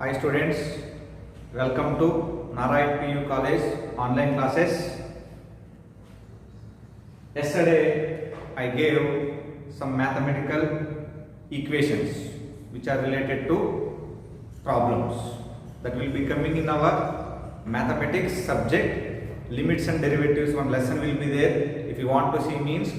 Hi students, welcome to Narayan PU College online classes. Yesterday I gave some mathematical equations which are related to problems that will be coming in our mathematics subject. Limits and derivatives, one lesson will be there. If you want to see means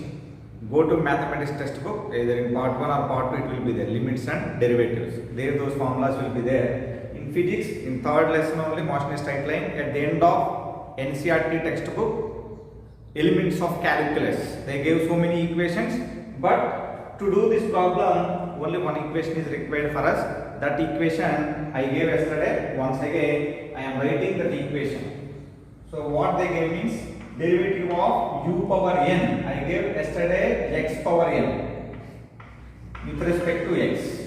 go to mathematics textbook, either in part 1 or part 2 it will be there, limits and derivatives. There those formulas will be there. In physics, in third lesson only, motion is straight line. At the end of NCERT textbook, elements of calculus, they gave so many equations, but to do this problem only one equation is required for us. That equation I gave yesterday. Once again I am writing that equation. So what they gave means derivative of u power n. I gave yesterday x power n with respect to x.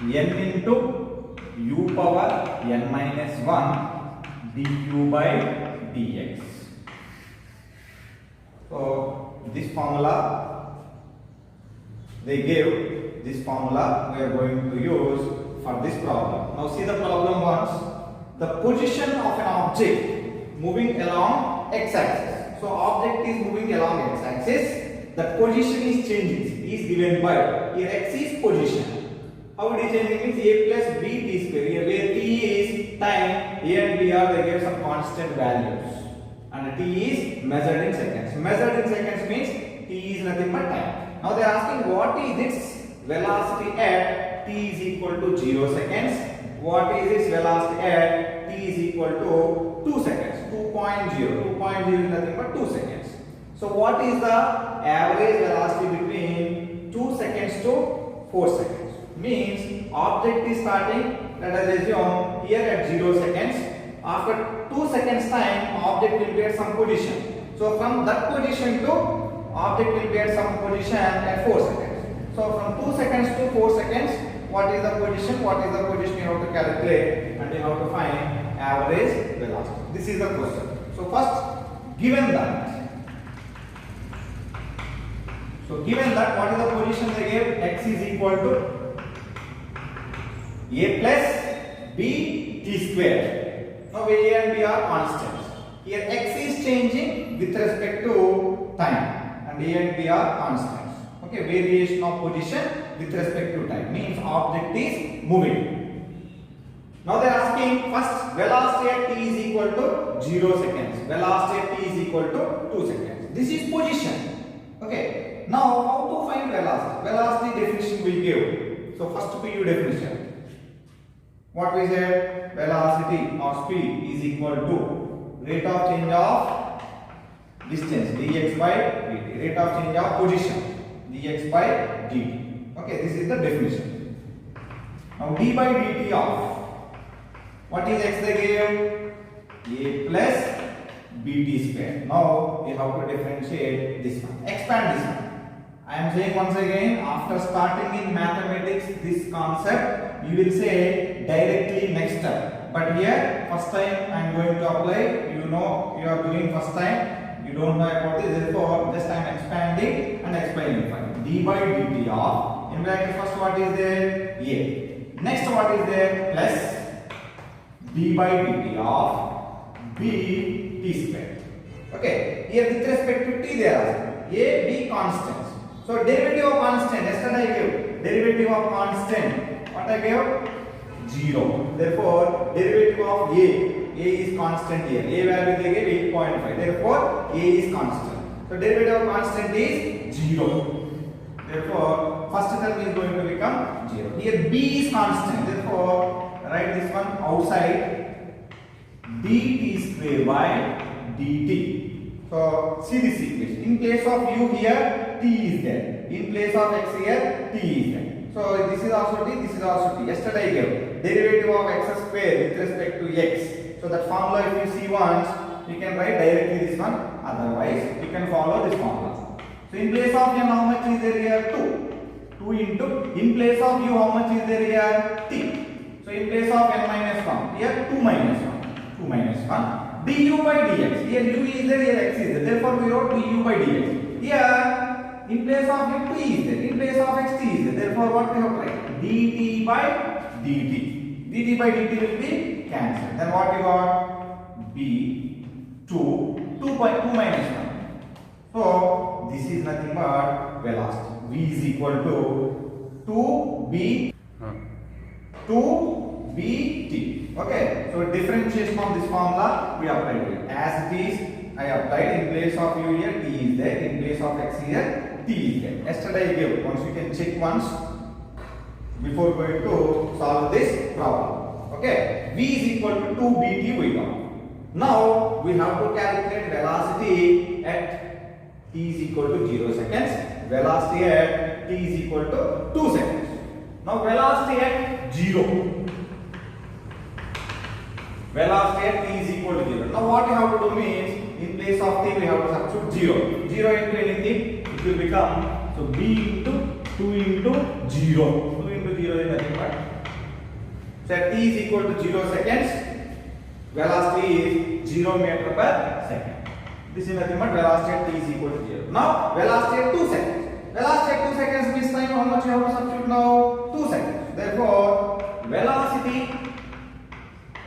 N into u power n minus 1 du by dx. So this formula they gave, this formula we are going to use for this problem. Now see the problem once. The position of an object moving along x-axis. So object is moving along x-axis. That position is changing. Is given by here x is position. How it is changing means a plus b t square. Here where t is time, a and b are they gave some constant values, and t is measured in seconds. Measured in seconds means t is nothing but time. Now they are asking what is its velocity at t is equal to 0 seconds. What is its velocity at t is equal to 2 seconds. 2.0 is nothing but 2 seconds. So what is the average velocity between 2 seconds to 4 seconds? Means object is starting, let us assume here at 0 seconds. After 2 seconds time, object will be at some position. So from that position to object will be at some position at 4 seconds. So from 2 seconds to 4 seconds, what is the position? What is the position you have to calculate and you have to find average velocity. This is the question. So first, given that, what is the position they gave? X is equal to a plus b t square. Now a and b are constants. Here x is changing with respect to time, and a and b are constants. Okay, variation of position with respect to time means object is moving. Now they are asking first velocity at t is equal to 0 seconds. Velocity at t is equal to 2 seconds. This is position. Okay. Now how to find velocity? Velocity definition we give. So first PU definition. What we said? Velocity or speed is equal to rate of change of distance dx by dt. Rate of change of position dx by dt. Okay, this is the definition. Now d by dt of what is x they gave? A plus bt square. Now we have to differentiate this one. Expand this one. I am saying once again, after starting in mathematics this concept, you will say directly next step. But here first time I am going to apply. You know you are doing first time. You don't know about this. Therefore just I am expanding and explaining for you. D by dt of, in bracket first what is there? A. Next what is there? Plus d by dt of b t square. Okay, here with respect to t there are a, b constants. So derivative of constant, yesterday I gave derivative of constant. What I gave? 0. Therefore derivative of a is constant here. A value they gave 8.5. Therefore a is constant. So derivative of constant is 0. Therefore first term is going to become 0. Here b is constant. Therefore write this one outside dt square by dt. So see this equation. In place of u here t is there. In place of x here t is there. So this is also t, this is also t. Yesterday I gave derivative of x square with respect to x. So that formula if you see once, you can write directly this one. Otherwise you can follow this formula. So in place of n how much is there here? 2. 2 into, in place of u how much is there here? T. So in place of n minus 1, here 2 minus 1. 2 minus 1. Du by dx. Here u is there, here x is there. Therefore we wrote du by dx. Here in place of u t is there. In place of x t is there. Therefore what we have to write? dt by dt. dt by dt will be cancelled. Then what you got? B 2.2 minus 1. So this is nothing but velocity. V is equal to 2bt. Okay. So differentiation of this formula we applied here. As it is, I applied in place of u here, t is there. In place of x here, t is there. Yesterday I gave. Once you can check once before going to solve this problem. Okay. V is equal to 2bt we got. Now we have to calculate velocity at t is equal to 0 seconds. Velocity at t is equal to 2 seconds. Now velocity at 0. Velocity at t is equal to 0. Now what you have to do means, in place of t we have to substitute 0. 0 into anything, it will become, so b into 2 into 0. 2 into 0 is nothing but. So at t is equal to 0 seconds, velocity is 0 meter per second. This is nothing but velocity at t is equal to 0. Now velocity at 2 seconds. Velocity at 2 seconds means time how much you have to substitute now? 2 seconds. Therefore, velocity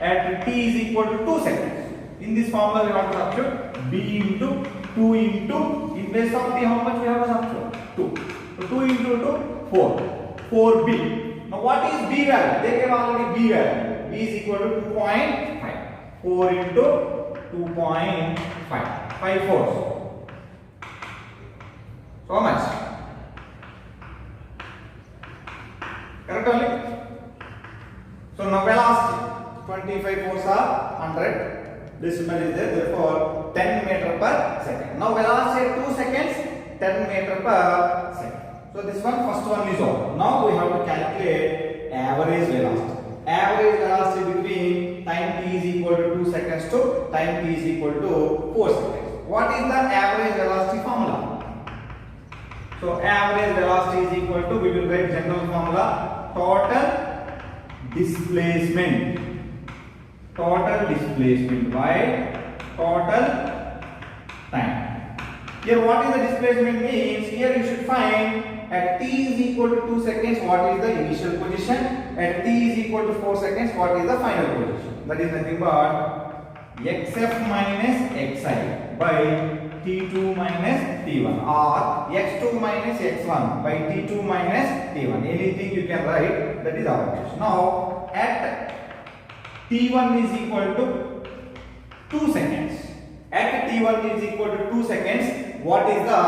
at t is equal to 2 seconds. In this formula we have to substitute b into 2 into, in place of t how much we have to substitute? 2. So 2 into 2, 4. 4b. Now what is b value? They gave already b value. B is equal to 2.5. 4 into 2.5. 5 fours. So how much? Correct only? So now velocity. 25 fours are 100. Decimal is there, therefore 10 meter per second. Now velocity at 2 seconds, 10 meter per second. So this one, first one is over. Now we have to calculate average velocity. Average velocity between time t is equal to 2 seconds to time t is equal to 4 seconds. What is the average velocity formula? So average velocity is equal to, we will write general formula, total displacement. Total displacement by total time. Here what is the displacement means? Here you should find at t is equal to 2 seconds what is the initial position, at t is equal to 4 seconds what is the final position. That is nothing but xf minus xi by t2 minus t1 or x2 minus x1 by t2 minus t1. Anything you can write, that is our question. Now at t1 is equal to 2 seconds. At t1 is equal to 2 seconds, what is the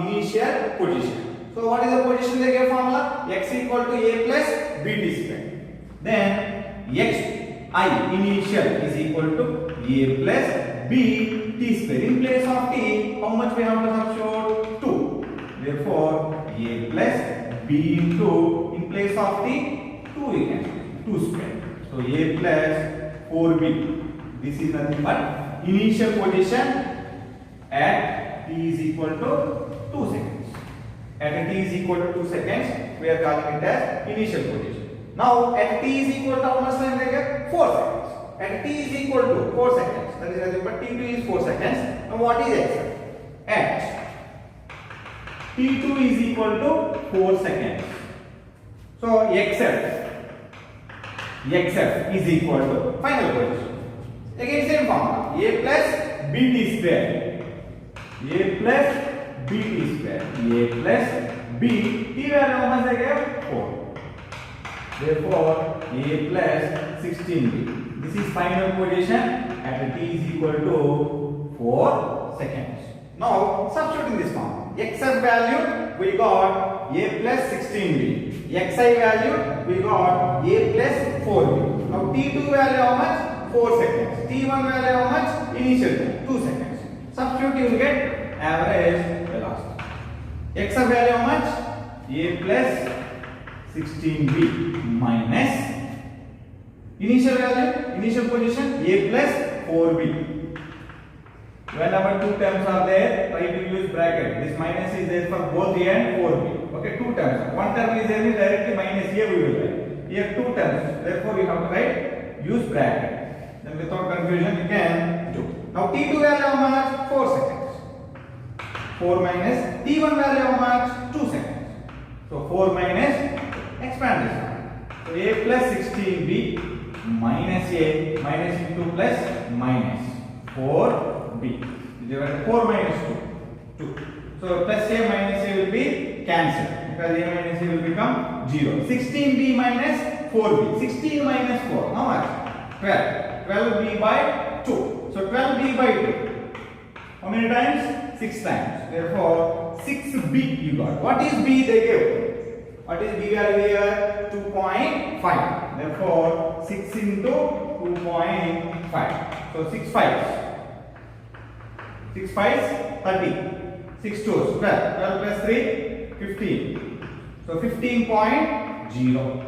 initial position? So what is the position they gave formula? X equal to a plus bt square. Then xi initial is equal to a plus b t square. In place of t, how much we have to substitute? 2. Therefore a plus b into, in place of t, 2 we can 2 square. So a plus 4b. This is nothing but initial position at t is equal to 2 seconds. At t is equal to 2 seconds, we are calling it as initial position. Now at t is equal to how much time they get? 4 seconds. At t is equal to 4 seconds, that is nothing but t2 is 4 seconds. Now what is x? At t2 is equal to 4 seconds. So xf is equal to final position. Again same formula, a plus bt square. A plus bt square. A plus b. T value how much I gave? 4. Therefore a plus 16b. This is final position at t is equal to 4 seconds. Now substituting this formula. Xf value we got a plus 16b. Xi value we got a plus 4b. Now t2 value how much? 4 seconds. T1 value how much? Initial time 2 seconds. Substitute you will get average velocity. Xf value how much? A plus 16b minus initial value, initial position a plus 4b. Whenever two terms are there, try to use bracket. This minus is there for both a and 4b. Okay, two terms. One term is there, directly minus a we will write. Here two terms. Therefore, we have to write use bracket. Then without confusion, you can do. Now t2 value how much? 4 seconds. 4 minus t1 value how much? 2 seconds. So 4 minus expand this one. So a plus 16b minus a minus into plus minus 4b divided 4 minus 2. So plus a minus a will be cancelled because a minus a will become 0. 16b minus 4b. 16 minus 4. How much? 12. 12b by 2. So 12b by 2. How many times? 6 times. Therefore 6b you got. What is b they give? What is b value here? 2.5. Therefore 6 into 2.5. So 6 5s. 6 5s 30. 6 2s 12. 12 plus 3 15. So 15.0.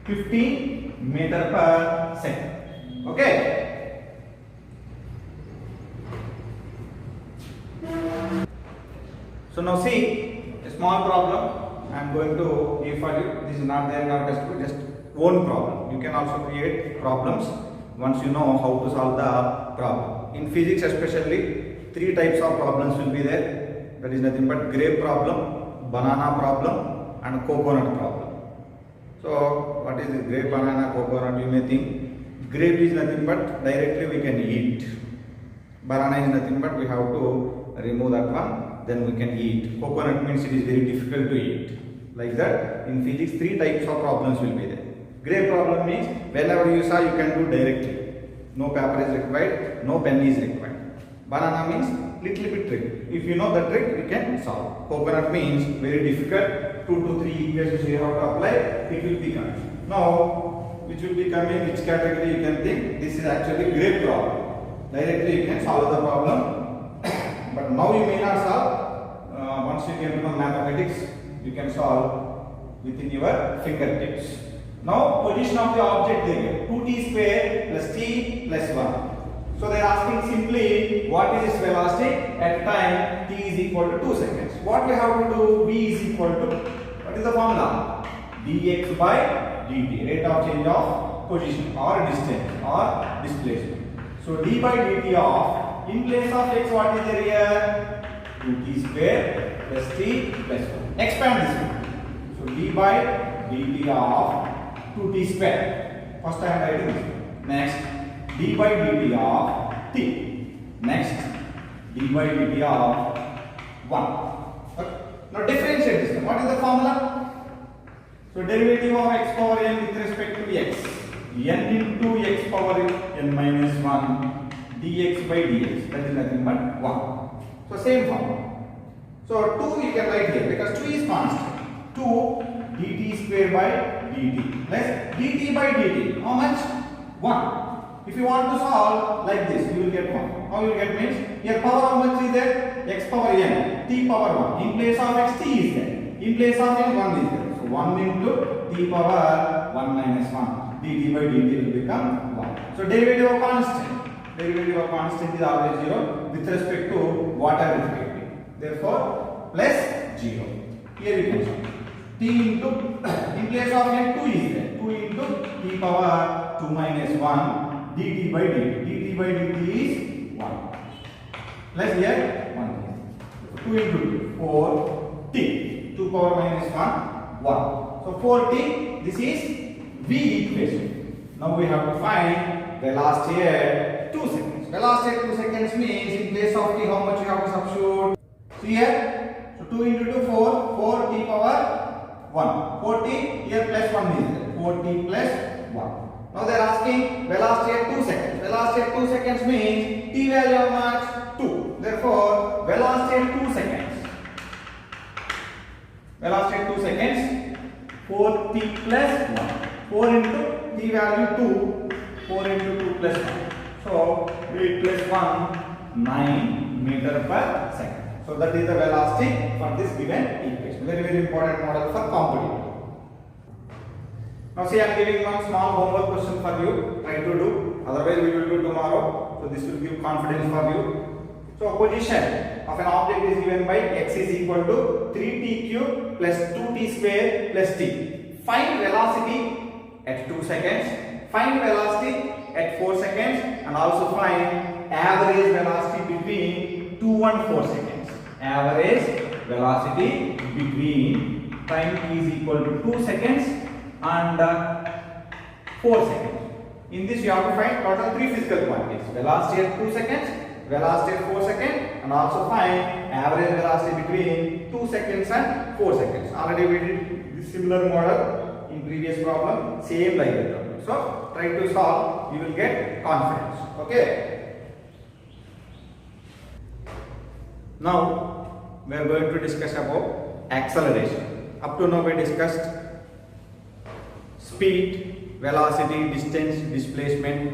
15 meter per second. Okay. So now see a small problem I am going to give for you. This is not there in our textbook, just one problem. You can also create problems once you know how to solve the problem. In physics especially, 3 types of problems will be there. That is nothing but grape problem, banana problem and coconut problem. So what is this grape, banana, coconut? You may think grape is nothing but directly we can eat. Banana is nothing but we have to remove that one, then we can eat. Coconut means it is very difficult to eat. Like that, in physics 3 types of problems will be there. Grape problem means whenever you saw you can do directly. No paper is required, no pen is required. Banana means little bit trick. If you know the trick, you can solve. Coconut means very difficult. 2 to 3 equations you have to apply, it will be coming. Now, which will be coming, which category you can think? This is actually grape problem. Directly you can solve the problem. But now you may not solve. Once you get to know mathematics, you can solve within your fingertips. Now, position of the object they give 2t square plus t plus 1. So they are asking simply what is its velocity at time t is equal to 2 seconds. What we have to do? V is equal to, what is the formula? dx by dt, rate of change of position or distance or displacement. So d by dt of, in place of x what is there here? 2t square plus t plus 1. Expand this one. So d by dt of 2t square. First I am writing this one. Next d by dt of t. Next d by dt of 1. Okay. Now differentiate this one. What is the formula? So derivative of x power n with respect to x. N into x power n minus 1 dx by dx. That is nothing but 1. So same formula. So 2 you can write here because 2 is constant. 2 dt square by dt plus dt by dt. How much? 1. If you want to solve like this, you will get 1. How you will get means, here power how much is there? X power n, t power 1. In place of x, t is there. In place of n, 1 is there. So 1 into t power 1 minus 1. dt by dt will become 1. So derivative of constant. Derivative of constant is always 0 with respect to whatever is taken. Therefore, plus 0. Here we can solve. T into, in place of n, 2 is there. 2 into t power 2 minus 1. dt by dt. dt by dt is 1. Plus here 1. 2 into 2, 4t. 2 power minus 1, 1. So 4t, this is V equation. Now we have to find velocity at 2 seconds. Velocity at 2 seconds means in place of t how much you have to substitute? See here? So 2 into 2, 4. 4t power 1. 4t, here plus 1 is there. 4t plus 1. Now they are asking velocity at 2 seconds. Velocity at 2 seconds means t value how much? 2. Therefore, velocity at 2 seconds. Velocity at 2 seconds, 4t plus 1. 4 into t value 2. 4 into 2 plus 1. So 8 plus 1, 9 meter per second. So that is the velocity for this given equation. Very, very important model for competitive. Now see, I am giving one small homework question for you. Try to do. Otherwise we will do tomorrow. So this will give confidence for you. So position of an object is given by x is equal to 3t cube plus 2t square plus t. Find velocity at 2 seconds. Find velocity at 4 seconds and also find average velocity between 2 and 4 seconds. Average velocity between time t is equal to 2 seconds and 4 seconds. In this you have to find total 3 physical quantities. Velocity at 2 seconds, velocity at 4 seconds, and also find average velocity between 2 seconds and 4 seconds. Already we did this similar model in previous problem, same like that problem. So try to solve, you will get confidence. Okay. Now we are going to discuss about acceleration. Up to now we discussed speed, velocity, distance, displacement,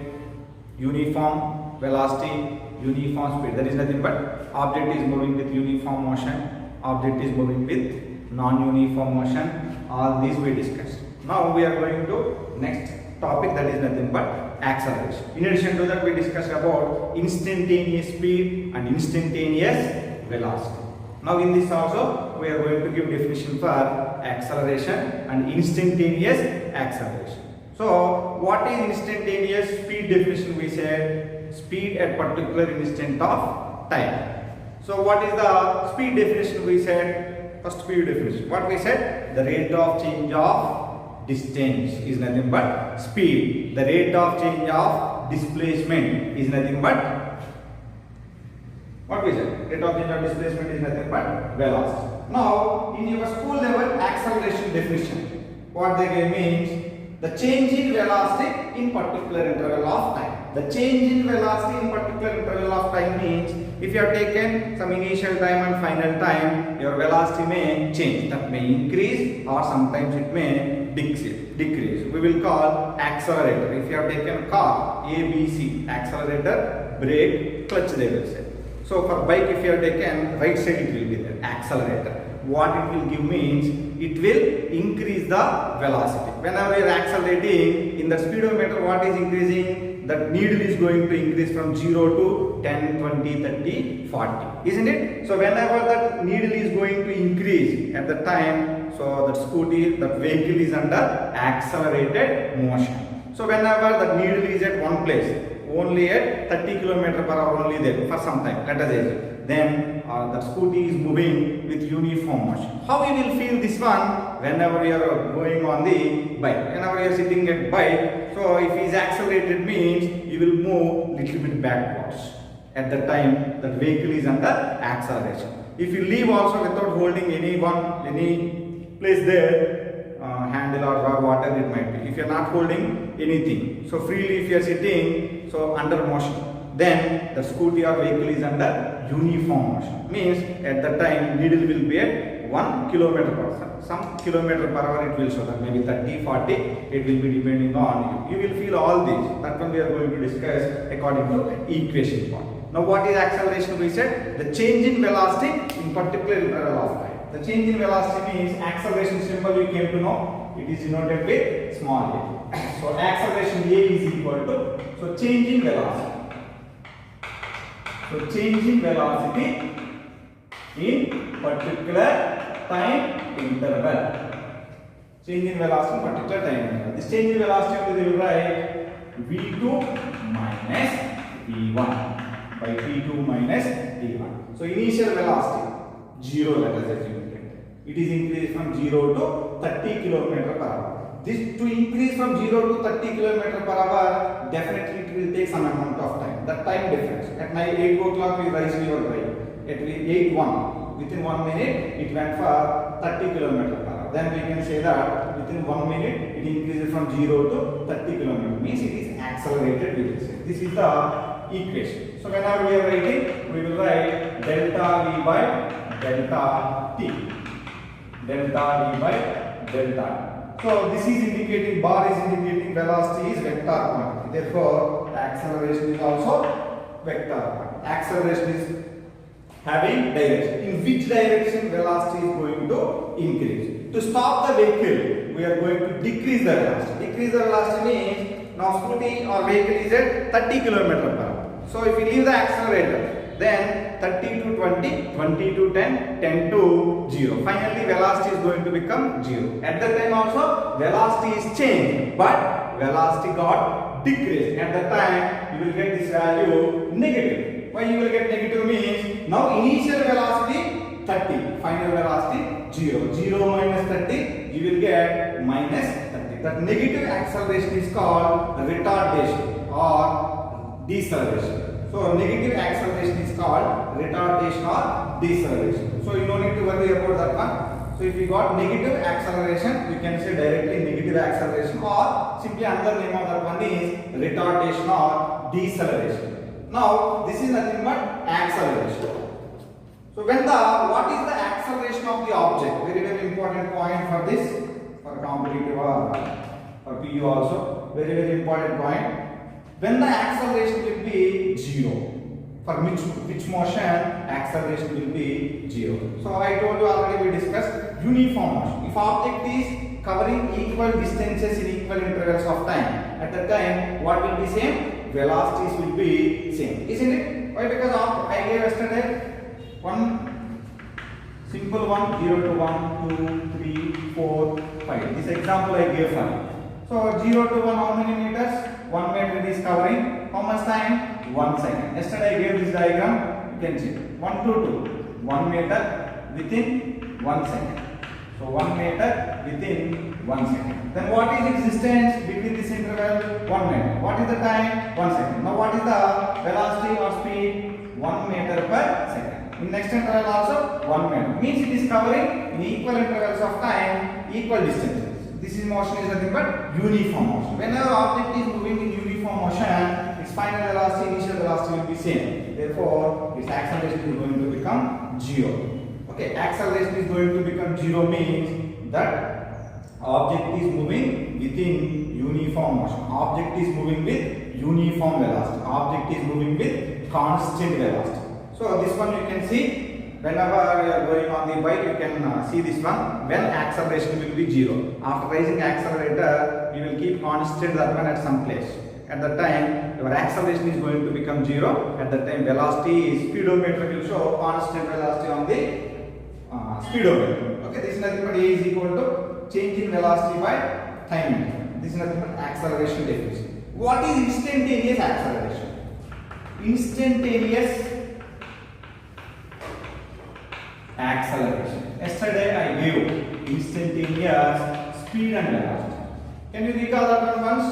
uniform velocity, uniform speed. That is nothing but object is moving with uniform motion, object is moving with non-uniform motion. All these we discussed. Now we are going to next topic, that is nothing but acceleration. In addition to that, we discussed about instantaneous speed and instantaneous velocity. Now in this also we are going to give definition for acceleration and instantaneous acceleration. So what is instantaneous speed definition? We said speed at particular instant of time. So what is the speed definition? We said first speed definition. What we said? The rate of change of distance is nothing but speed. The rate of change of displacement is nothing but what we said? Rate of change of displacement is nothing but velocity. Now, in your school level acceleration definition, what they gave means the change in velocity in particular interval of time. The change in velocity in particular interval of time means if you have taken some initial time and final time, your velocity may change. That may increase or sometimes it may decrease. We will call accelerator. If you have taken car, A, B, C, accelerator, brake, clutch they will say. So for bike, if you have taken right side, it will be there, accelerator. What it will give means it will increase the velocity. Whenever you are accelerating, in the speedometer, what is increasing? That needle is going to increase from 0 to 10, 20, 30, 40, isn't it? So whenever that needle is going to increase at the time, so that scooty, that vehicle is under accelerated motion. So whenever that needle is at one place, only at 30 km per hour only there for some time, let us say, then the scooty is moving with uniform motion. How you will feel this one? Whenever you are going on the bike, whenever you are sitting at bike, so if it is accelerated means you will move little bit backwards. At the time that vehicle is under acceleration. If you leave also without holding any place there, handle or whatever it might be, if you are not holding anything, so freely if you are sitting, so under motion, then the scooty or vehicle is under uniform motion. Means at the time needle will be at 1 km per hour. Some kilometer per hour it will show that maybe 30, 40, it will be depending on you. You will feel all these. That one we are going to discuss according to equation part. Now what is acceleration? We said the change in velocity in particular interval of time. The change in velocity means acceleration symbol we came to know. It is denoted with small a. So acceleration A is equal to, so change in velocity. So change in velocity in particular time interval. Change in velocity in particular time interval. This change in velocity we will write V2 minus V1 by V2 minus V1. So initial velocity 0, let us assume. It is increased from 0 to 30 km per hour. This to increase from 0 to 30 km per hour, definitely it will take some amount of time. The time difference. At 8 o'clock we rise your bike. At 8:01, within 1 minute it went for 30 km per hour. Then we can say that within 1 minute it increases from 0 to 30 km. Means it is accelerated, we will say. This is the equation. So whenever we are writing, we will write delta V by delta T. Delta V by delta T. So this is indicating, bar is indicating velocity is vector quantity. Therefore, acceleration is also vector quantity. Acceleration is having direction. In which direction velocity is going to increase? To stop the vehicle, we are going to decrease the velocity. Decrease the velocity means now scooty or vehicle is at 30 km per hour. So if we leave the accelerator, then 30 to 20, 20 to 10, 10 to 0. Finally, velocity is going to become 0. At that time also, velocity is changed, but velocity got decreased. At that time, you will get this value negative. Why you will get negative means, now initial velocity 30, final velocity 0. 0 minus 30, you will get minus 30. that negative acceleration is called retardation or deceleration. So negative acceleration is called retardation or deceleration. So you don't need to worry about that one. So if you got negative acceleration, you can say directly negative acceleration, or simply another name of that one is retardation or deceleration. Now this is nothing but acceleration. So when what is the acceleration of the object? Very very important point for this, for competitive or for PU also. Very very important point. When the acceleration will be 0. For which motion acceleration will be 0. So I told you already, we discussed uniform motion. If object is covering equal distances in equal intervals of time, at that time what will be same? Velocities will be same, isn't it? Why? Because I gave yesterday one simple one, 0 to 1, 2, 3, 4, 5. This example I gave 5. So 0 to 1, how many meters? 1 meter is covering. How much time? 1 second. Yesterday I gave this diagram. You can see 1 to 2, 1 meter within 1 second. So 1 meter within 1 second. Then what is its distance between this interval? 1 meter. What is the time? 1 second. Now what is the velocity or speed? 1 meter per second. In next interval also 1 meter. Means it is covering in equal intervals of time, equal distances. This is motion is nothing but uniform motion. Whenever object is moving in uniform motion, its final velocity, initial velocity will be same. Therefore, its acceleration is going to become 0. Okay, acceleration is going to become 0 means that object is moving within uniform motion. Object is moving with uniform velocity. Object is moving with constant velocity. So this one you can see. Whenever we are going on the bike, you can see this one. When acceleration will be 0. After raising accelerator, we will keep constant that one at some place. At that time, your acceleration is going to become 0. At that time, velocity, speedometer will show constant velocity on the speedometer. Okay, this is nothing but A is equal to change in velocity by time. This is nothing but acceleration definition. What is instantaneous acceleration? Instantaneous acceleration. Yesterday I gave instantaneous speed and velocity. Can you recall that one once?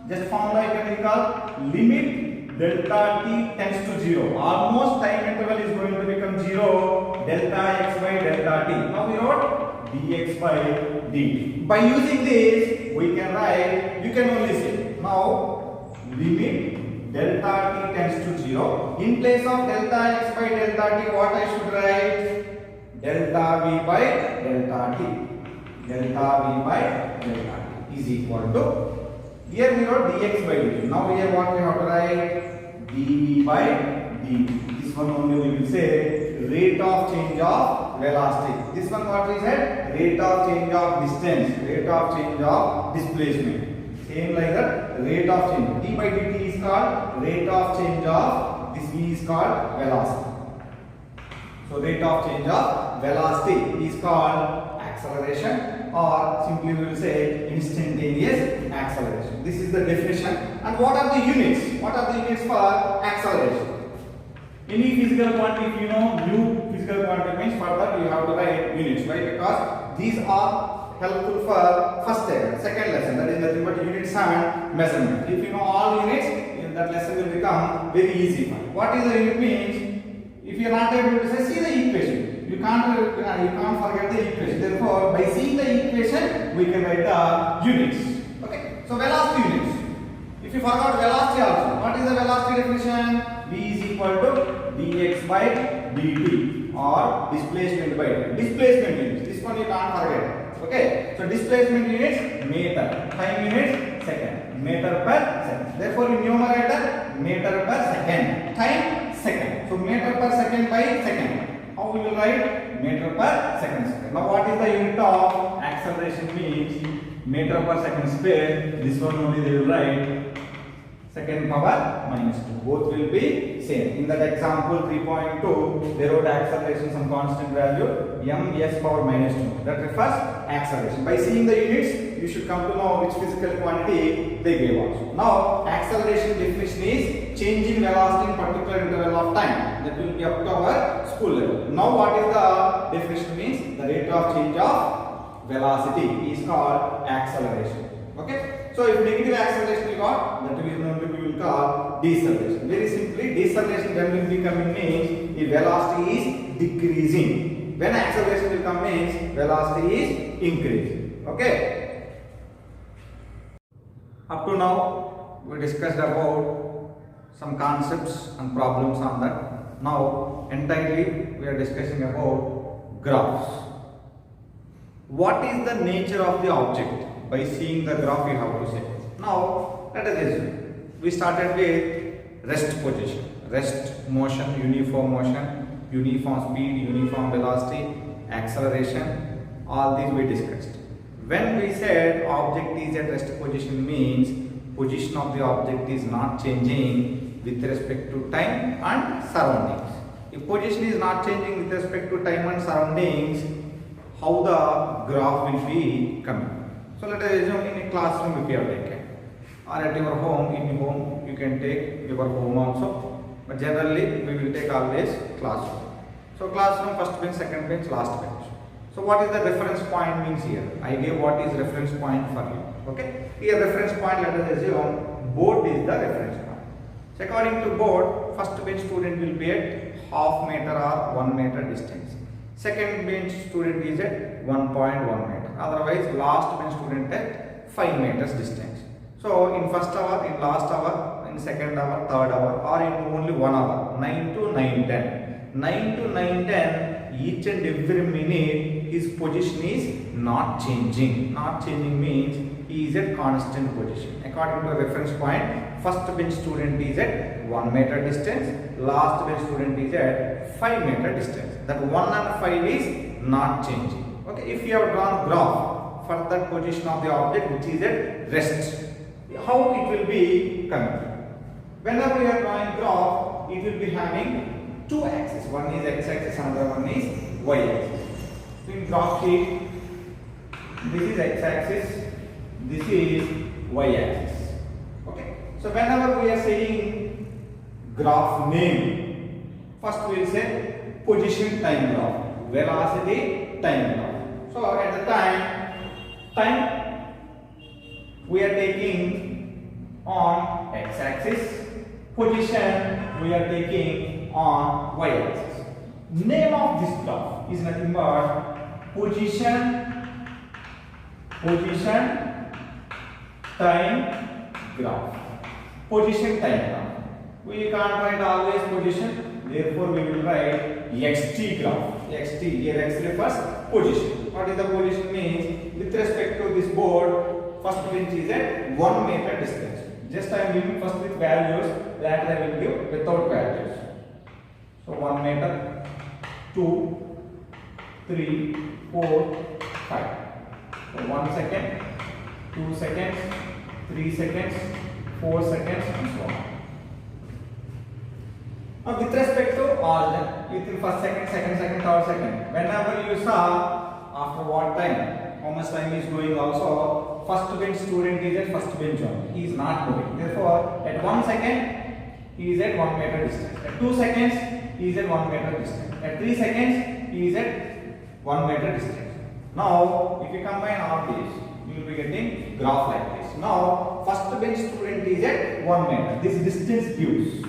Just formula you can recall. Limit delta t tends to 0. Almost time interval is going to become 0. Delta x by delta t. Now we wrote dx by dt. By using this, we can write, you can only say, now limit delta t tends to 0. In place of delta x by delta t, what I should write? Delta v by delta t. Delta v by delta t is equal to, here we wrote dx by dt. Now here what we have to write? dv by dt. This one only we will say rate of change of velocity. This one what we said? Rate of change of distance. Rate of change of displacement. Same like that. Rate of change. d by dt is called rate of change of, this v is called velocity. So rate of change of velocity is called acceleration, or simply we will say instantaneous acceleration. This is the definition. And what are the units? What are the units for acceleration? Any physical quantity, if you know new physical quantity means, for that you have to write units, right? Because these are helpful for first lesson, second lesson, that is nothing but units and measurement. If you know all units, that lesson will become very easy. What is the unit means? If you are not able to say, see the equation. You can't forget the equation. Therefore, by seeing the equation, we can write the units. Okay. So velocity units. If you forgot velocity also, what is the velocity definition? V is equal to dx by dt, or displacement by time. Displacement units. This one you can't forget. Okay. So displacement units meter, time units second, meter per second. Therefore, in numerator meter per second, time second. So meter per second by second. How we will write? Meter per second. Now what is the unit of acceleration means? Meter per second square. This one only they will write second power minus 2. Both will be same. In that example 3.2, they wrote acceleration some constant value ms power minus 2. That refers acceleration. By seeing the units, you should come to know which physical quantity they gave us. Now acceleration definition is change in velocity in particular interval of time. That will be up to our school level. Now what is the definition means? The rate of change of velocity is called acceleration. So if negative acceleration we got, that is only we will call deceleration. Very simply, deceleration when will be coming means the velocity is decreasing. When acceleration will come means velocity is increasing. Okay. Up to now we discussed about some concepts and problems on that. Now entirely we are discussing about graphs. What is the nature of the object? By seeing the graph we have to say. Now let us assume we started with rest position, rest motion, uniform speed, uniform velocity, acceleration, all these we discussed. When we said object is at rest position means position of the object is not changing with respect to time and surroundings. If position is not changing with respect to time and surroundings, how the graph will be coming? So let us assume in a classroom if you have taken, or at your home, in your home you can take your home also, but generally we will take always classroom. So classroom, first bench, second bench, last bench. So what is the reference point means here? I gave what is reference point for you. Okay, here reference point, let us assume board is the reference point. So according to board, first bench student will be at half meter or 1 meter distance. Second bench student is at 1.1 meter. Otherwise, last bench student at 5 meters distance. So, in first hour, in last hour, in second hour, third hour, or in only 1 hour, 9 to 9:10. 9 to 9:10, each and every minute, his position is not changing. Not changing means he is at constant position. According to reference point, first bench student is at 1 meter distance, last bench student is at 5 meter distance. That 1 and 5 is not changing. Okay, if you have drawn graph for that position of the object which is at rest, how it will be coming? Whenever you are drawing graph, it will be having two axes. One is x-axis, another one is y-axis. So in graph sheet, this is x-axis, this is y-axis. Okay. So whenever we are saying graph name, first we will say position time graph, velocity time graph. So at the time we are taking on x-axis, position we are taking on y-axis. Name of this graph is nothing but position time graph. Position time graph. We can't write always position, therefore we will write xt graph. Xt, here x refers position. What is the position means? With respect to this board, first bench is at 1 meter distance. Just I am giving first with values, later I will give without values. So 1 meter, 2, 3, 4, 5. So 1 second, 2 seconds, 3 seconds, 4 seconds, and so on. Now with respect to origin, within first second, third second, whenever you saw after what time, how much time is going also, first bench student is at first bench only. He is not moving. Therefore, at 1 second, he is at 1 meter distance. At 2 seconds, he is at 1 meter distance. At 3 seconds, he is at 1 meter distance. Now, if you combine all these, you will be getting graph like this. Now, first bench student is at 1 meter. This distance gives.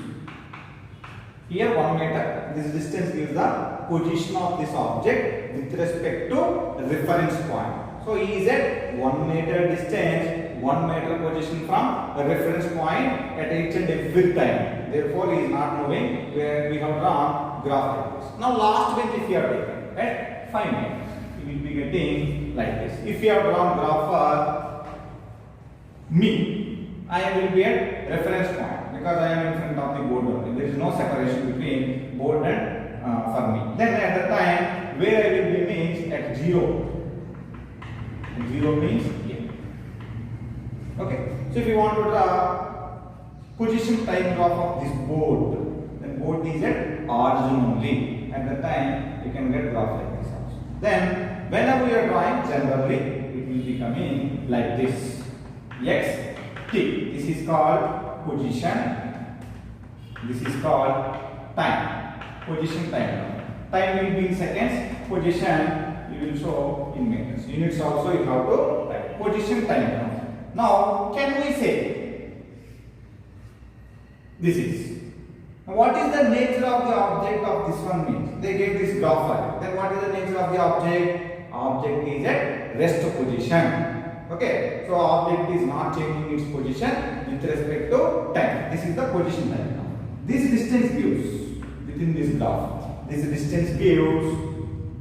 Here 1 meter, this distance gives the position of this object with respect to reference point. So he is at 1 meter distance, 1 meter position from a reference point at each and every time. Therefore he is not moving, where we have drawn graph like this. Now last bench if you have taken at 5 meters, you will be getting like this. If you have drawn graph for me, I will be at reference point. Because I am in front of the board only. There is no separation between board and for me. Then at the time where I will be means at 0. 0 means here. Okay. So if you want to draw position time graph of this board, then board is at origin only. At the time you can get graph like this also. Then whenever you are drawing, generally it will be coming like this. X T. This is called position, this is called time, position time. Time will be in seconds, position you will show in minutes. Units also you have to write. Position time. Now, can we say this is? Now, what is the nature of the object of this one means? They gave this graph value. Then what is the nature of the object? Object is at rest position. Okay, so object is not changing its position with respect to time. This is the position diagram. This distance gives within this graph. This distance gives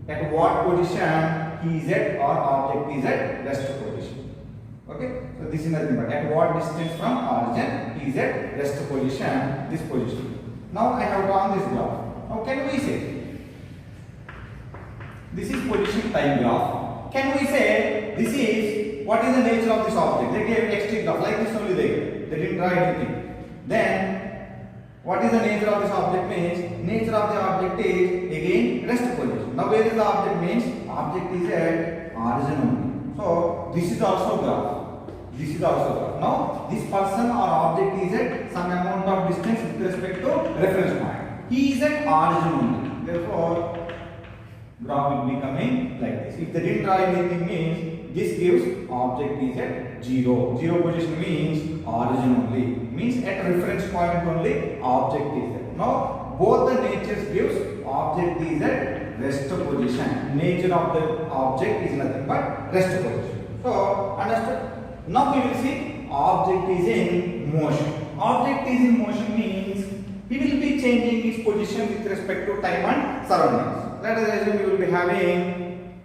at what position he is at or object is at rest position. Okay, so this is nothing but at what distance from origin he is at rest position, this position. Now I have drawn this graph. Now can we say this is position time graph? Can we say this is what is the nature of this object? They gave x graph like this only they didn't draw anything. Then what is the nature of this object means? Nature of the object is again rest position. Now where is the object means? Object is at origin only. So this is also graph. This is also graph. Now this person or object is at some amount of distance with respect to reference point. He is at origin only. Therefore graph will be coming like this. If they didn't draw anything means this gives object is at 0. 0 position means origin only. Means at reference point only object is there. Now both the natures gives object is at rest position. Nature of the object is nothing but rest position. So understood? Now we will see object is in motion. Object is in motion means he will be changing its position with respect to time and surroundings. Let us assume we will be having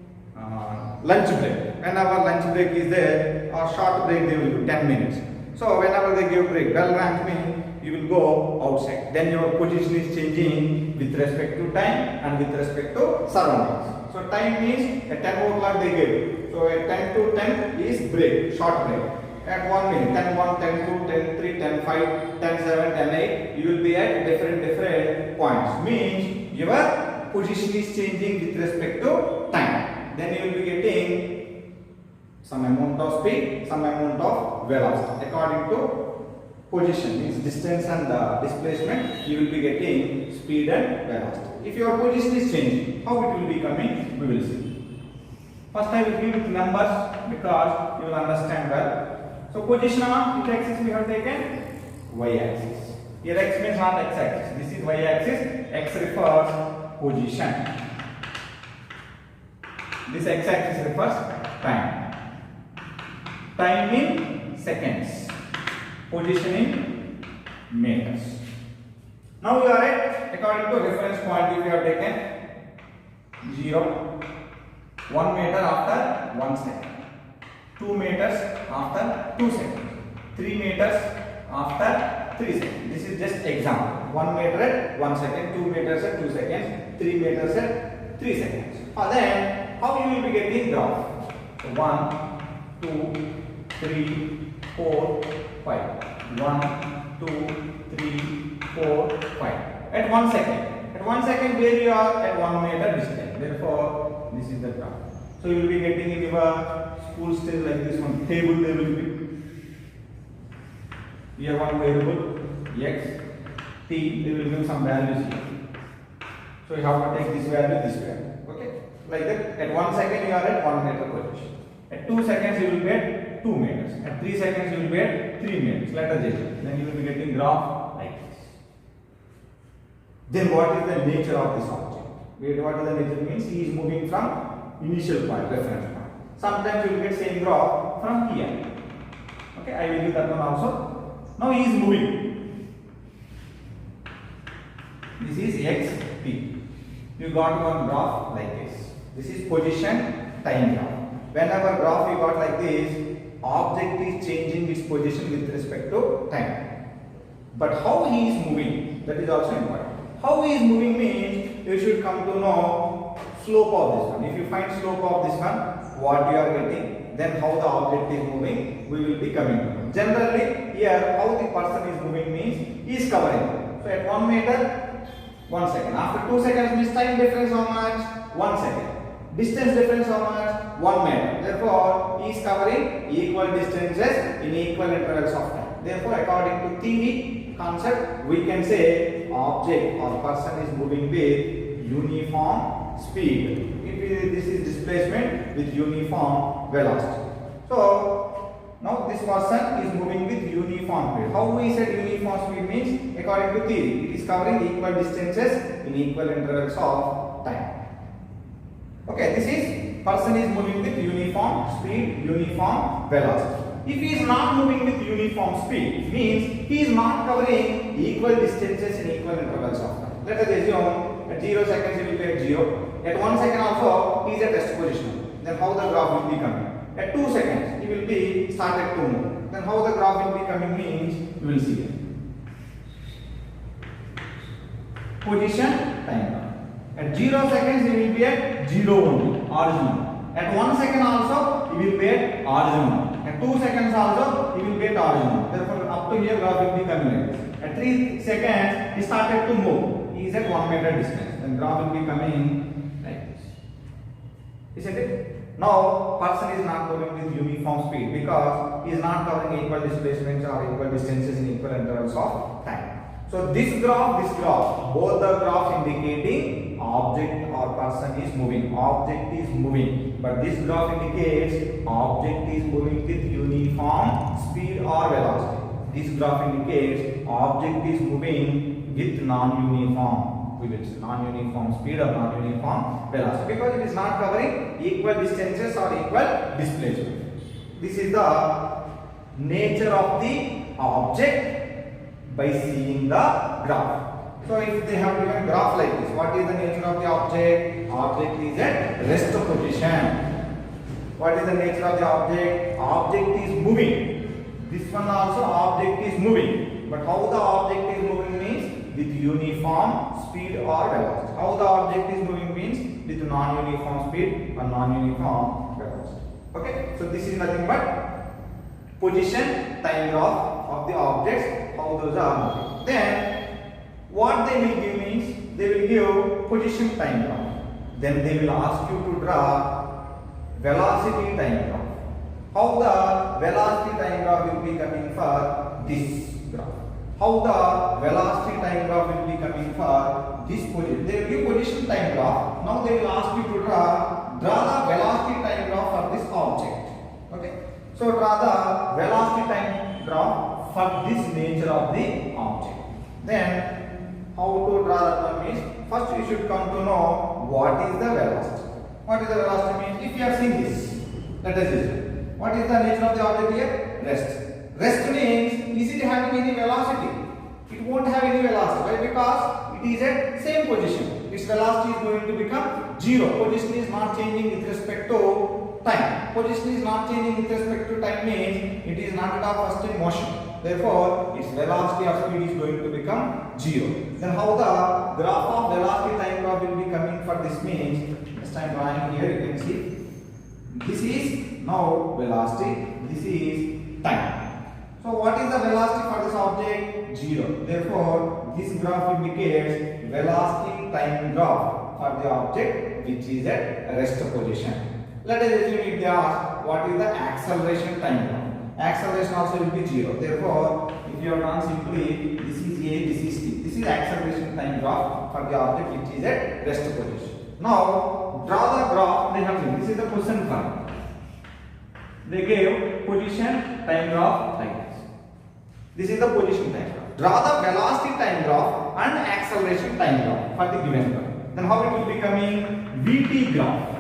lunch break. Whenever lunch break is there or short break they will do 10 minutes. So whenever they give break, bell ranks means you will go outside. Then your position is changing with respect to time and with respect to surroundings. So time means at 10 o'clock they give. So at 10 to 10 is break, short break. At 1 minute, 10 1, 10 2, 10 3, 10 5, 10 7, 10 8, you will be at different points. Means your position is changing with respect to time. Then you will be getting some amount of speed, some amount of velocity according to position. Means distance and displacement, you will be getting speed and velocity. If your position is changing, how it will be coming, we will see. First I will give with numbers because you will understand well. So position on which axis we have taken? Y axis. Here x means not x axis. This is y axis. X refers position. This x axis refers time. Time in seconds. Position in meters. Now we are at, according to reference point, if you have taken 0, 1 meter after 1 second, 2 meters after 2 seconds, 3 meters after 3 seconds. This is just example. 1 meter at 1 second, 2 meters at 2 seconds, 3 meters at 3 seconds. Then how you will be getting graph? So 1, 2, 3, 4, 5. 1, 2, 3, 4, 5. At 1 second. At 1 second where you are at 1 meter distance. Therefore, this is the graph. So you will be getting in your school still like this one. Table they will be. Here one variable x, t. They will give some values here. So you have to take this value. Okay. Like that. At 1 second you are at 1 meter position. At 2 seconds you will get 2 meters. At 3 seconds you will get 3 meters. Let us just. Then you will be getting graph like this. Then what is the nature of this object? What is the nature means? He is moving from initial point, reference point. Sometimes you will get same graph from here. Okay, I will give that one also. Now he is moving. This is x, t. You got one graph like this. This is position time graph. Whenever graph you got like this, object is changing its position with respect to time. But how he is moving, that is also important. How he is moving means you should come to know slope of this one. If you find slope of this one, what you are getting, then how the object is moving, we will be coming to know. Generally, here how the person is moving means he is covering. So at 1 meter, 1 second. After 2 seconds means time difference how much? 1 second. Distance difference how much? 1 meter. Therefore, he is covering equal distances in equal intervals of time. Therefore, according to theory concept, we can say object or person is moving with uniform speed. This is displacement with uniform velocity. So, Now this person is moving with uniform speed. How we said uniform speed means according to theory, it is covering equal distances in equal intervals of time. Okay, this is person is moving with uniform speed, uniform velocity. If he is not moving with uniform speed, means he is not covering equal distances in equal intervals of time. Let us assume at 0 seconds he will be at 0. At 1 second also he is at rest position. Then how the graph will be coming? At 2 seconds he will be started to move. Then how the graph will be coming means you will see it. Position, time graph. At 0 seconds he will be at 0 only, original. At 1 second also he will be at original. At 2 seconds also he will be at original. Therefore up to here graph will be coming like this. At 3 seconds he started to move. He is at 1 meter distance. Then graph will be coming like this. Isn't it? Now person is not moving with uniform speed because he is not covering equal displacements or equal distances in equal intervals of time. So this graph, both the graphs indicating object or person is moving. Object is moving, but this graph indicates object is moving with uniform speed or velocity. This graph indicates object is moving with non-uniform, non-uniform speed or non-uniform velocity, because it is not covering equal distances or equal displacement. This is the nature of the object by seeing the graph. So if they have given graph like this, what is the nature of the object? Object is at rest position. What is the nature of the object? Object is moving. This one also object is moving. But how the object is moving means with uniform speed or velocity. How the object is moving means with non-uniform speed or non-uniform velocity. Okay, so this is nothing but position time graph of the objects, how those are moving. Then what they will give means they will give position time graph. Then they will ask you to draw velocity time graph. How the velocity time graph will be coming for this graph? How the velocity time graph will be coming for this position? They will give position time graph. Now they will ask you to draw the velocity time graph for this object. Okay. So draw the velocity time graph for this nature of the object. Then how to draw that one means first you should come to know what is the velocity. What is the velocity means? If you have seen this, let us see. What is the nature of the object here? Rest. Rest means is it having any velocity? It won't have any velocity. Why? Because it is at same position. Its velocity is going to become 0. Position is not changing with respect to time. Position is not changing with respect to time means it is not at all first in motion. Therefore, its velocity or speed is going to become 0. Then how the graph of velocity time graph will be coming for this means, just I am drawing here, you can see. This is now velocity, this is time. So what is the velocity for this object? 0. Therefore, this graph indicates velocity time graph for the object which is at rest position. Let us assume if they ask what is the acceleration time graph. Acceleration also will be 0. Therefore, if you have done simply this is A, this is T. This is acceleration time graph for the object which is at rest position. Now, draw the graph. They have given this is the position curve. They gave position time graph like this. This is the position time graph. Draw the velocity time graph and acceleration time graph for the given curve. Then how it will be coming? VT graph.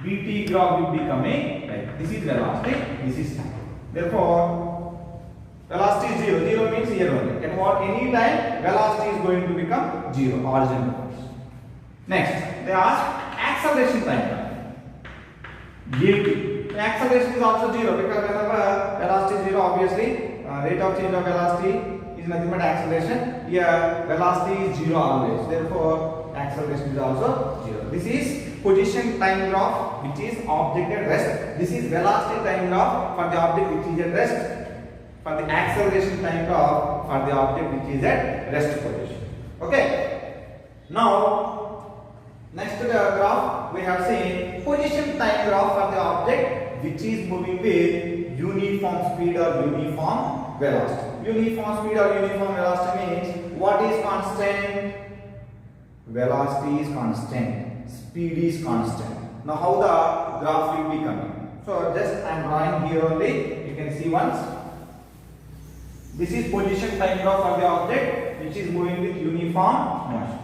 VT graph will be coming like this is velocity, this is time. Therefore, velocity is 0. 0 means here only. At what any time velocity is going to become 0, original. Next, they ask acceleration time graph. AT. The acceleration is also 0 because whenever velocity is 0, obviously rate of change of velocity is nothing but acceleration. Here velocity is 0 always. Therefore, acceleration is also 0. This is position time graph which is object at rest. This is velocity time graph for the object which is at rest. For the acceleration time graph for the object which is at rest position. Okay. Now, next to the graph we have seen position time graph for the object which is moving with uniform speed or uniform velocity. Uniform speed or uniform velocity means what is constant? Velocity is constant, speed is constant. Now how the graph will be coming? So just I am drawing here only. can see once. This is position time graph for the object which is moving with uniform motion.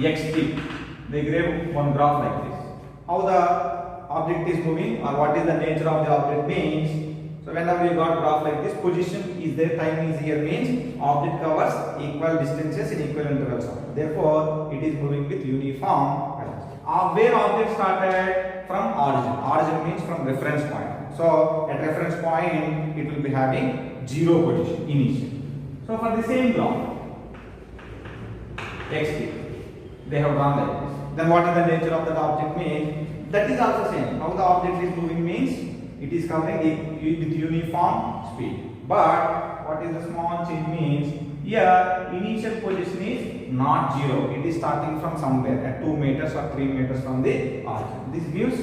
xt. They gave one graph like this. How the object is moving or what is the nature of the object means. So whenever you got graph like this, position is there, time is here means object covers equal distances in equal intervals. Therefore, it is moving with uniform velocity. Where object started? From origin. Origin means from reference point. So at reference point, it will be having 0 position initially. So for the same graph, xt, they have done like this. Then what is the nature of that object means? That is also same. How the object is moving means it is covering with uniform speed. But what is the small change means? Here initial position is not 0. It is starting from somewhere at 2 meters or 3 meters from the origin. This gives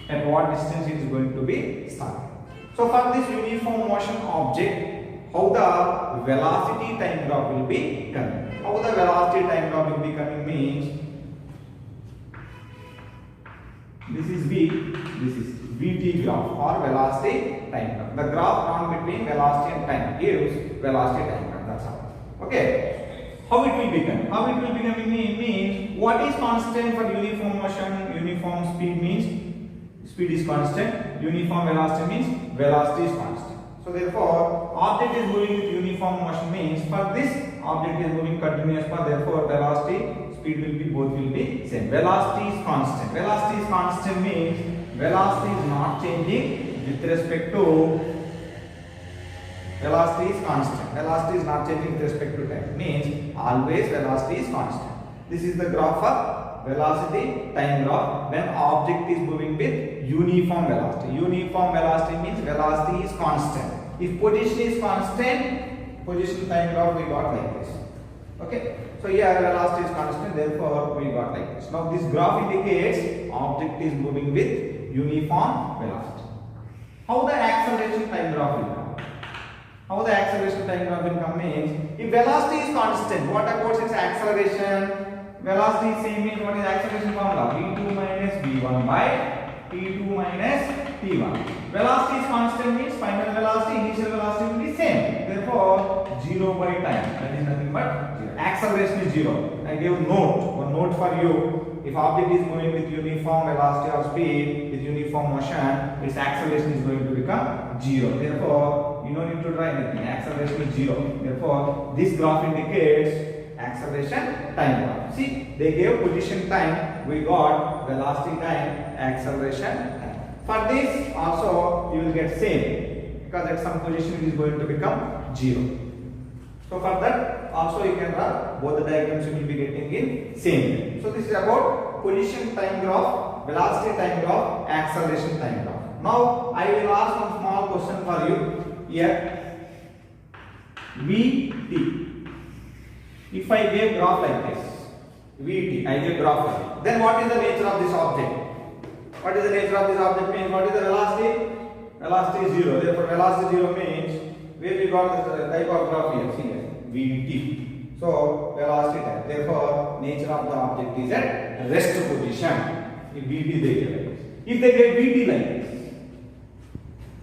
at what distance it is going to be starting. So for this uniform motion object, how the velocity time graph will be coming? How the velocity time graph will be coming means this is V, this is Vt graph or velocity time graph. The graph drawn between velocity and time gives velocity time graph. That's all. Okay. How it will become? How it will become means what is constant for uniform motion? Uniform speed means speed is constant. Uniform velocity means velocity is constant. So therefore, object is moving with uniform motion means for this object is moving continuous path. Therefore, velocity speed will be both will be same. Velocity is constant. Velocity is constant means velocity is not changing with respect to velocity is constant. Velocity is not changing with respect to time. Means always velocity is constant. This is the graph of velocity time graph when object is moving with uniform velocity. Uniform velocity means velocity is constant. If position is constant, position time graph we got like this. Okay. So here velocity is constant, therefore we got like this. Now this graph indicates object is moving with uniform velocity. How the acceleration time graph will come? How the acceleration time graph will come means if velocity is constant, what about its acceleration? Velocity is same means what is acceleration formula? v2 minus v1 by t2 minus t1. Velocity is constant means final velocity, initial velocity will be same. Therefore 0 by time. That is nothing but 0. Acceleration is 0. I gave one note for you. If object is moving with uniform velocity or speed with uniform motion, its acceleration is going to become 0. Therefore, you don't need to draw anything. Acceleration is 0. Therefore, this graph indicates acceleration time graph. See, they gave position time, we got velocity time, acceleration time. For this also you will get same because at some position it is going to become 0. So for that also you can draw both the diagrams you will be getting in same. So this is about position time graph, velocity time graph, acceleration time graph. Now I will ask one small question for you here. Vt. If I gave graph like this, Vt, I gave graph like this, then what is the nature of this object? What is the nature of this object means? What is the velocity? Velocity is 0. Therefore, velocity 0 means where we got this type of graph here. See here, Vt. So, velocity time. Therefore, nature of the object is at rest position. If Vt they give like this. If they give Vt like this,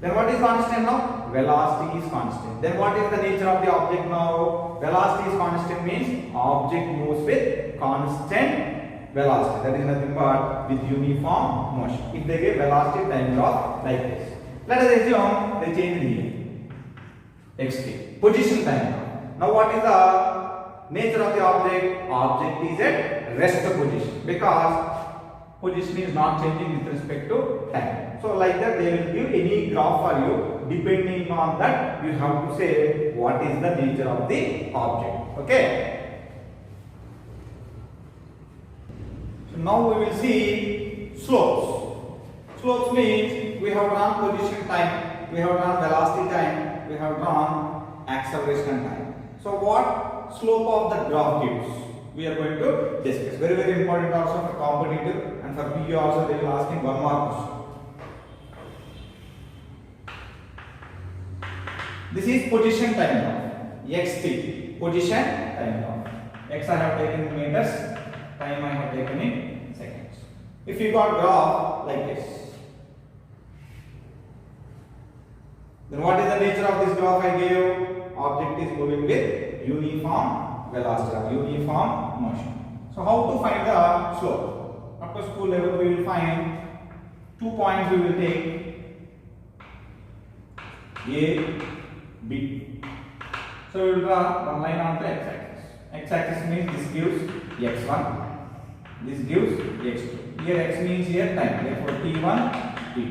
then what is constant now? Velocity is constant. Then what is the nature of the object now? Velocity is constant means object moves with constant velocity. That is nothing but with uniform motion. If they give velocity time graph like this. Let us assume they change here. xt. Position time graph. Now what is the nature of the object? Object is at rest position because position is not changing with respect to time. So like that they will give any graph for you. Depending on that you have to say what is the nature of the object. Okay. So now we will see slopes. Slopes means we have drawn position time, we have drawn velocity time, we have drawn acceleration time. So what slope of the graph gives? We are going to discuss. Very, very important also for competitive and for PU also they will ask in one more question. This is position time graph. xt. Position time graph. X I have taken in meters, time I have taken in seconds. If you got graph like this, Then what is the nature of this graph I gave? Object is moving with uniform velocity or uniform motion. So how to find the slope? Up to school level we will find 2 points we will take A, B. So we will draw one line onto x-axis. X-axis means this gives x1, this gives x2. Here x means here time, therefore t1, t2.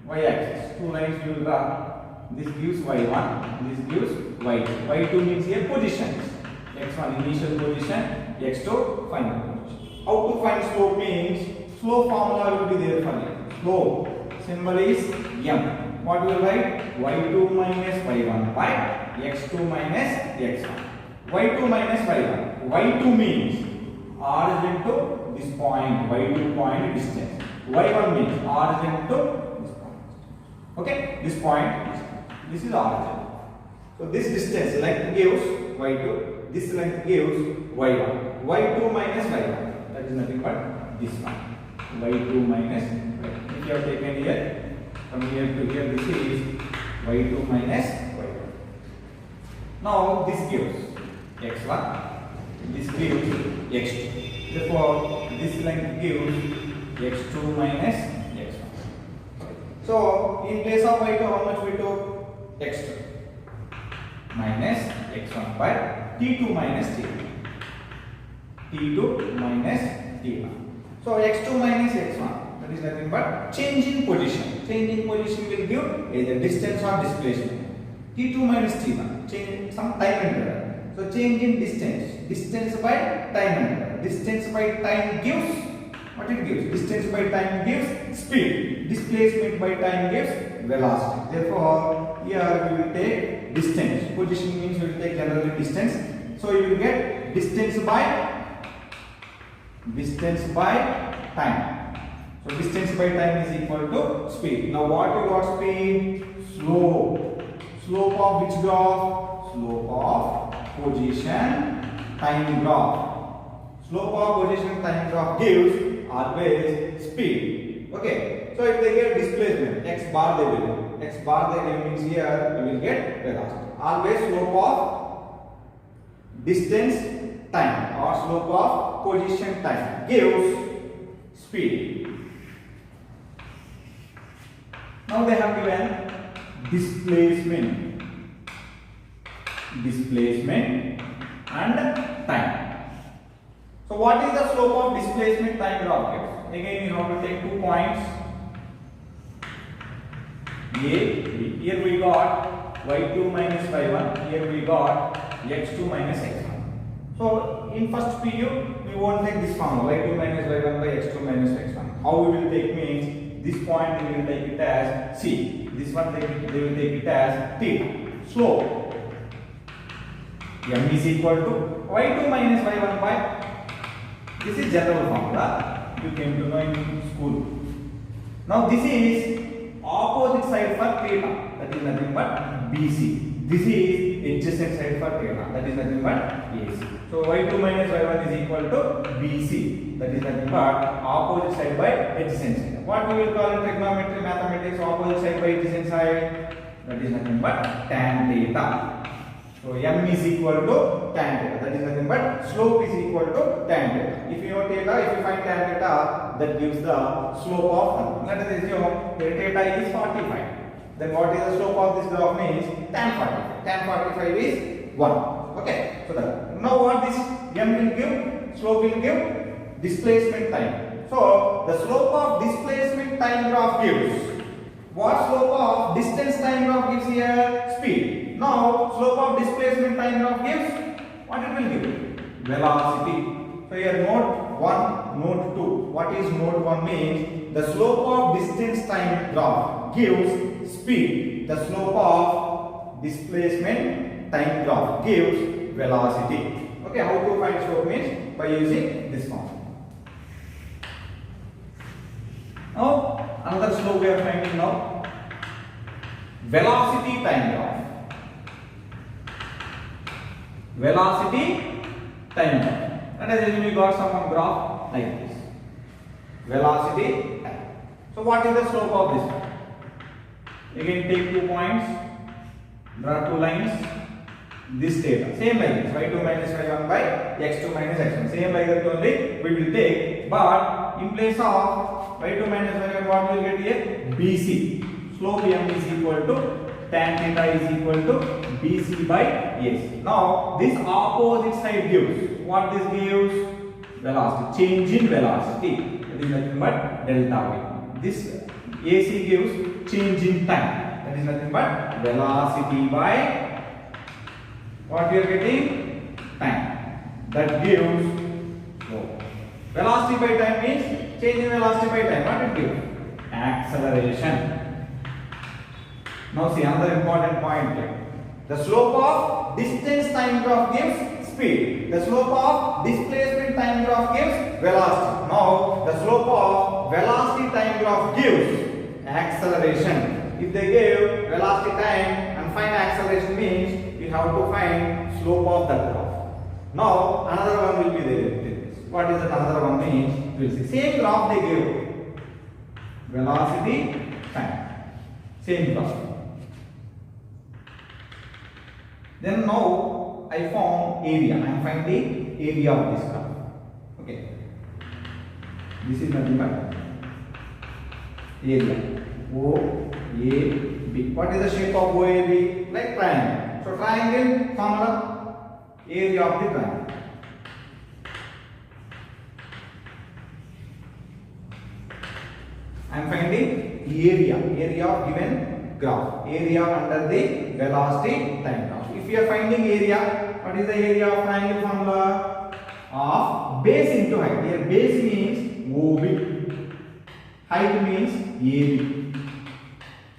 Y-axis, 2 lines we will draw. This gives y1, this gives y2. Y2 means here positions. x1 initial position, x2 final position. How to find slope means slope formula will be there for you. Slope symbol is m. What we will write? y2 minus y1 by x2 minus x1. y2 minus y1. y2 means origin to this point, y2 point distance. y1 means origin to this point. Okay, this point. This is origin. So this distance length gives y2. This length gives y1. y2 minus y1. That is nothing but this one. y2 minus y1. If you have taken here, from here to here, this is y2 minus y1. Now this gives x1. This gives x2. Therefore, this length gives x2 minus x1. So in place of y2, how much we took? x2 minus x1 by t2 minus t1. t2 minus t1. So x2 minus x1, that is nothing but change in position. Change in position will give either distance or displacement. t2 minus t1, change some time interval. So change in distance. Distance by time interval. Distance by time gives what it gives? Distance by time gives speed. Displacement by time gives velocity. Therefore, here we will take distance. Position means we will take generally distance. So you will get distance by time. So distance by time is equal to speed. Now what you got speed? Slope. Slope of which graph? Slope of position time graph. Slope of position time graph gives always speed. Okay. So if they get displacement, x bar they will give. X bar they give means here we will get velocity. Always slope of distance time or slope of position time gives speed. Now they have given displacement and time. So what is the slope of displacement time graph? Again you have to take 2 points A, B. Here we got y2 minus y1. Here we got x2 minus x1. So in first PU we won't take this formula y2 minus y1 by x2 minus x1. How we will take means this point we will take it as C. This one they will take it as T. Slope m is equal to y2 minus y1 by, this is general formula you came to know in school. Now this is opposite side for theta, that is nothing but BC. This is adjacent side for theta, that is nothing but AC. So y2 minus y1 is equal to BC, that is nothing but opposite side by adjacent side. What we will call in trigonometry mathematics opposite side by adjacent side? That is nothing but tan theta. So m is equal to tan theta, that is nothing but slope is equal to tan theta. If you know theta, if you find tan theta, that gives the slope of, let us assume theta is 45. Then what is the slope of this graph means tan 45. Tan 45 is 1. Okay, so that. Now what this m will give? Slope will give displacement time. So the slope of displacement time graph gives, what slope of distance time graph gives here? Speed. Now slope of displacement time graph gives, what it will give? Velocity. So here note 1, note 2. What is note 1 means? The slope of distance time graph gives speed. The slope of displacement time graph gives velocity. Okay, how to find slope means by using this formula. Now another slope we are finding now. Velocity time graph. Velocity time graph. And as we got some graph like this. Velocity time. So what is the slope of this one? Again take 2 points Draw two lines. This data same like this, y2 minus y1 by x2 minus x1, same like that only we will take, but in place of y2 minus y1 what we will get here? BC. Slope m is equal to tan theta is equal to BC by AC. Now this opposite side gives, what this gives? Velocity, change in velocity, that is nothing but delta V. This AC gives change in time, that is nothing but velocity by what we are getting? Time. That gives velocity by time means change in velocity by time. What it gives? Acceleration. Now see another important point here. The slope of distance time graph gives speed. The slope of displacement time graph gives velocity. Now the slope of velocity time graph gives acceleration. If they give velocity time and find acceleration means we have to find slope of that graph. Now another one will be there. What is that another one means? We will see. Same graph they give. Velocity, time. Same graph. Then now I found area. I am finding area of this graph. Okay. This is nothing but area. OAB. What is the shape of OAB? Like triangle. So triangle formula, area of the triangle. I am finding area of given graph, area under the velocity time graph. If you are finding area, what is the area of triangle formula? Of base into height. Here base means OB, height means AB.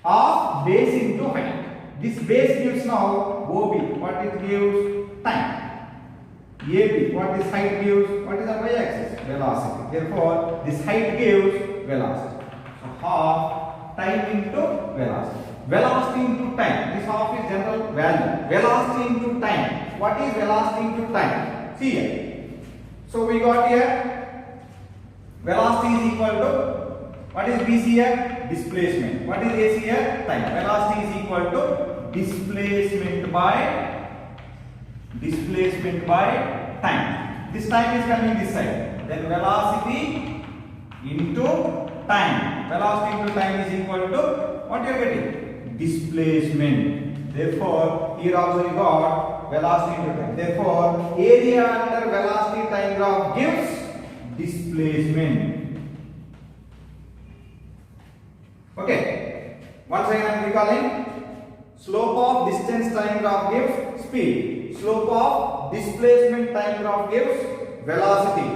Of base into height. This base gives now OB, what it gives? Time. AB, what this height gives? What is the y-axis? Velocity. Therefore, this height gives velocity. So half time into velocity. Velocity into time. This half is general value. Velocity into time. What is velocity into time? See here. So we got here velocity is equal to, what is BC here? Displacement. What is AC here? Time. Velocity is equal to displacement by time. This time is coming this side. Then velocity into time. Velocity into time is equal to what you are getting? Displacement. Therefore, here also you got velocity into time. Therefore, area under velocity time graph gives displacement. Okay. Once again I am recalling. Slope of distance time graph gives speed. Slope of displacement time graph gives velocity.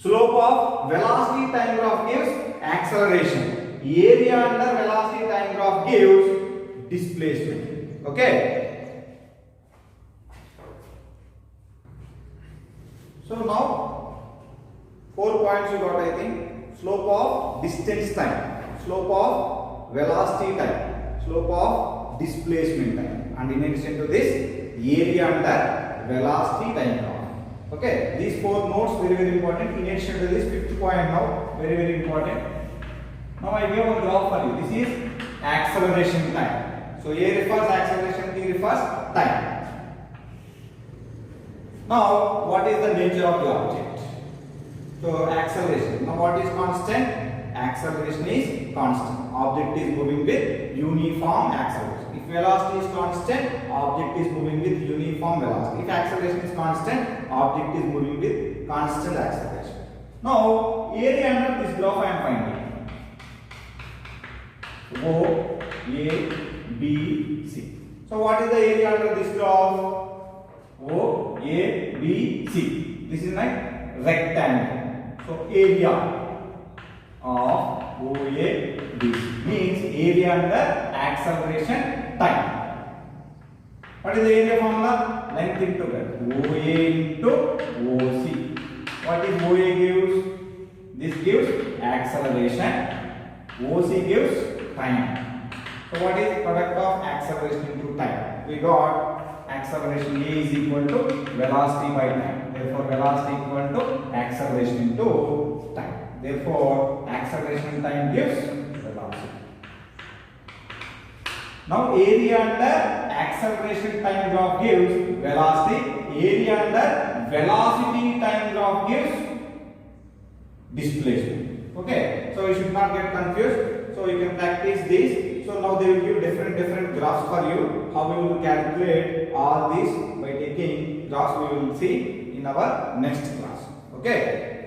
Slope of velocity time graph gives acceleration. Area under velocity time graph gives displacement. Okay. So now 4 points you got, I think. Slope of distance time, slope of velocity time, slope of displacement time, and in addition to this, area under velocity time graph. Okay, these 4 notes very important. In addition to this, 5th point now very important. Now I give a graph for you. This is acceleration time. So A refers acceleration, B refers time. Now what is the nature of the object? So acceleration. Now what is constant? Acceleration is constant. Object is moving with uniform acceleration. If velocity is constant, object is moving with uniform velocity. If acceleration is constant, object is moving with constant acceleration. Now area under this graph I am finding. O, A, B, C. So what is the area under this graph? O, A, B, C. This is like rectangle. So area of OAB means area under acceleration time. What is the area formula? Length into breadth. OA into OC. What is OA gives? This gives acceleration. OC gives time. So what is product of acceleration into time? We got acceleration A is equal to velocity by time. Therefore, velocity equal to acceleration into time. Therefore, acceleration time gives velocity. Now area under acceleration time graph gives velocity. Area under velocity time graph gives displacement. Okay, so you should not get confused. So you can practice this. So now they will give different graphs for you. How we will calculate all these by taking graphs we will see in our next class. Okay.